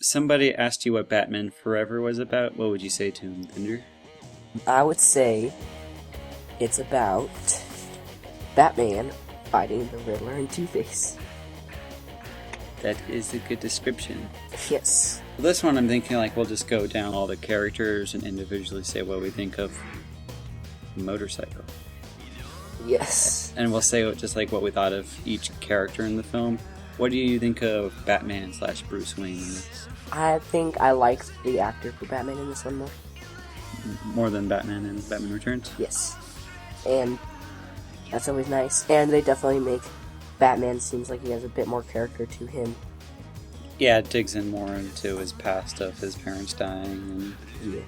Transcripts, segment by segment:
somebody asked you what Batman Forever was about, what would you say to him, Thinder? I would say it's about Batman fighting the Riddler and Two-Face. That is a good description. Yes. This one I'm thinking like we'll just go down all the characters and individually say what we think of Motorcycle. Yes. And we'll say just like what we thought of each character in the film. What do you think of Batman / Bruce Wayne in this? I think I like the actor for Batman in this one more. More than Batman and Batman Returns? Yes. And that's always nice. And they definitely make Batman seems like he has a bit more character to him. Yeah, it digs in more into his past of his parents dying. And Yeah.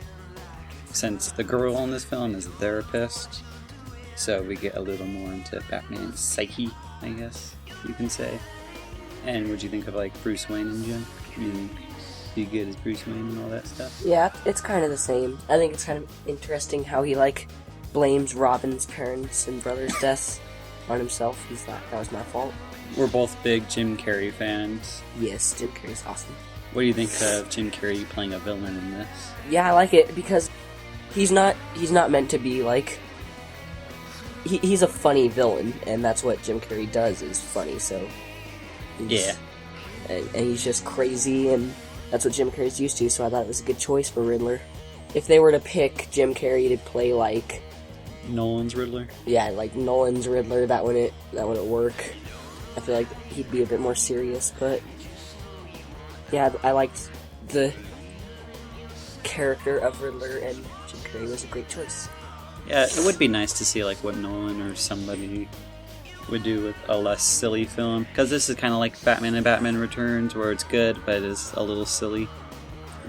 since the girl in this film is a therapist, so we get a little more into Batman's psyche, I guess you can say. And what'd you think of like Bruce Wayne and Jim? I mean, do you get as Bruce Wayne and all that stuff? Yeah, it's kind of the same. I think it's kind of interesting how he like blames Robin's parents and brother's death on himself. He's like, that was my fault. We're both big Jim Carrey fans. Yes, Jim Carrey's awesome. What do you think of Jim Carrey playing a villain in this? Yeah, I like it because he's not meant to be like he's a funny villain, and that's what Jim Carrey does is funny. So Yeah. and he's just crazy, and that's what Jim Carrey's used to. So I thought it was a good choice for Riddler. If they were to pick Jim Carrey to play like Nolan's Riddler? yeah, like Nolan's Riddler, that wouldn't work. I feel like he'd be a bit more serious, but yeah, I liked the character of Riddler, and Jim Carrey was a great choice. Yeah, it would be nice to see like what Nolan or somebody would do with a less silly film, because this is kind of like Batman and Batman Returns, where it's good but it's a little silly.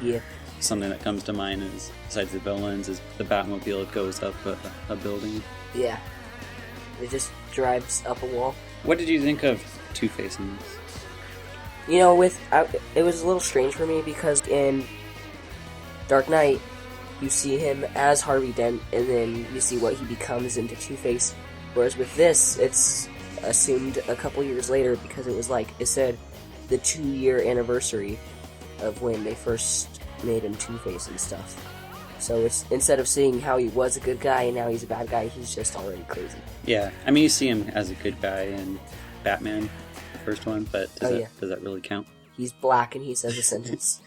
Yeah. Something that comes to mind is, besides the villains, is the Batmobile goes up a building. Yeah. It just drives up a wall. What did you think of Two-Face in this? You know, it was a little strange for me because in Dark Knight, you see him as Harvey Dent, and then you see what he becomes into Two-Face. Whereas with this, it's assumed a couple years later because it was like, it said the 2-year anniversary of when they first made him Two-Face and stuff. So it's instead of seeing how he was a good guy and now he's a bad guy, he's just already crazy. Yeah, I mean you see him as a good guy in Batman, the first one, but does that really count? He's black and he says a sentence.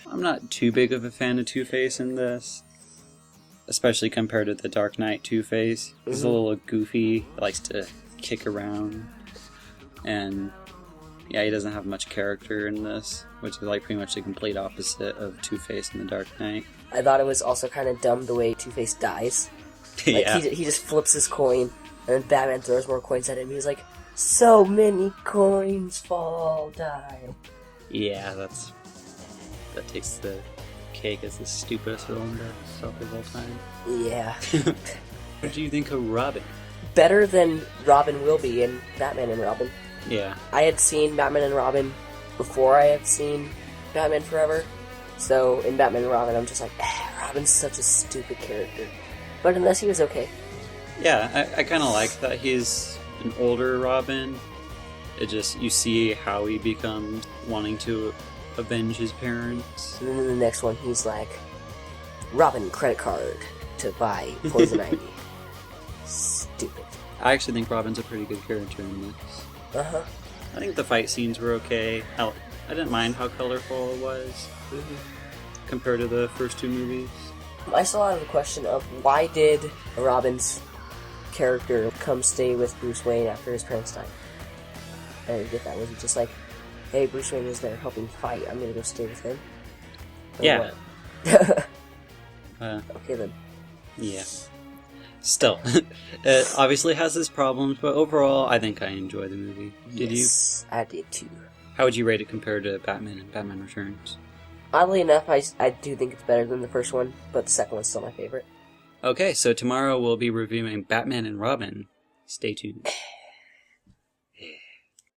I'm not too big of a fan of Two-Face in this, especially compared to the Dark Knight Two-Face. He's a little goofy, likes to kick around, and yeah, he doesn't have much character in this, which is like pretty much the complete opposite of Two-Face in the Dark Knight. I thought it was also kind of dumb the way Two-Face dies. Like, Yeah. he just flips his coin, and then Batman throws more coins at him. He's like, so many coins fall down. Yeah, that takes the cake as the stupidest villain of all time. Yeah. What do you think of Robin? Better than Robin will be in Batman and Robin. Yeah. I had seen Batman and Robin before I had seen Batman Forever. So in Batman and Robin, I'm just like, Robin's such a stupid character. But in this, he was okay. Yeah, I kind of like that he's an older Robin. It just, you see how he becomes wanting to avenge his parents. And then in the next one, he's like, Robin credit card to buy Poison Ivy. Stupid. I actually think Robin's a pretty good character in this. Uh-huh. I think the fight scenes were okay. I didn't mind how colorful it was compared to the first two movies. I still have the question of why did Robin's character come stay with Bruce Wayne after his parents died? I didn't get that. Was it just like, hey, Bruce Wayne was there helping fight, I'm gonna go stay with him? Or Yeah. what? Okay then. Yeah. Still, it obviously has its problems, but overall, I think I enjoy the movie. Did Yes, I did too. How would you rate it compared to Batman and Batman Returns? Oddly enough, I do think it's better than the first one, but the second one's still my favorite. Okay, so tomorrow we'll be reviewing Batman and Robin. Stay tuned.